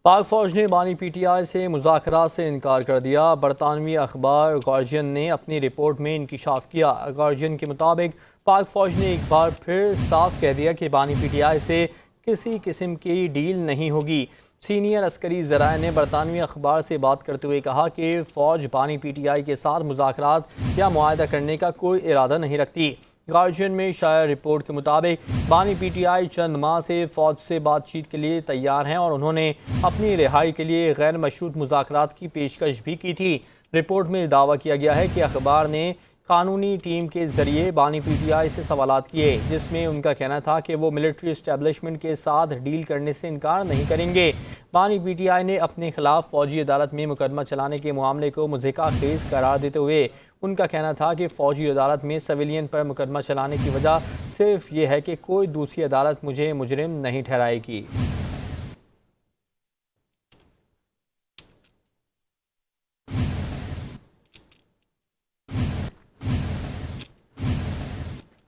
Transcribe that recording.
پاک فوج نے بانی پی ٹی آئی سے مذاکرات سے انکار کر دیا۔ برطانوی اخبار گارجین نے اپنی رپورٹ میں انکشاف کیا۔ گارجین کے مطابق پاک فوج نے ایک بار پھر صاف کہہ دیا کہ بانی پی ٹی آئی سے کسی قسم کی ڈیل نہیں ہوگی۔ سینئر عسکری ذرائع نے برطانوی اخبار سے بات کرتے ہوئے کہا کہ فوج بانی پی ٹی آئی کے ساتھ مذاکرات یا معاہدہ کرنے کا کوئی ارادہ نہیں رکھتی۔ گارجین میں شائع رپورٹ کے مطابق بانی پی ٹی آئی چند ماہ سے فوج سے بات چیت کے لیے تیار ہیں اور انہوں نے اپنی رہائی کے لیے غیر مشروط مذاکرات کی پیشکش بھی کی تھی۔ رپورٹ میں دعویٰ کیا گیا ہے کہ اخبار نے قانونی ٹیم کے ذریعے بانی پی ٹی آئی سے سوالات کیے، جس میں ان کا کہنا تھا کہ وہ ملٹری اسٹیبلشمنٹ کے ساتھ ڈیل کرنے سے انکار نہیں کریں گے۔ بانی پی ٹی آئی نے اپنے خلاف فوجی عدالت میں مقدمہ چلانے کے معاملے کو مضحکہ خیز قرار دیتے ہوئے ان کا کہنا تھا کہ فوجی عدالت میں سویلین پر مقدمہ چلانے کی وجہ صرف یہ ہے کہ کوئی دوسری عدالت مجھے مجرم نہیں ٹھہرائے گی۔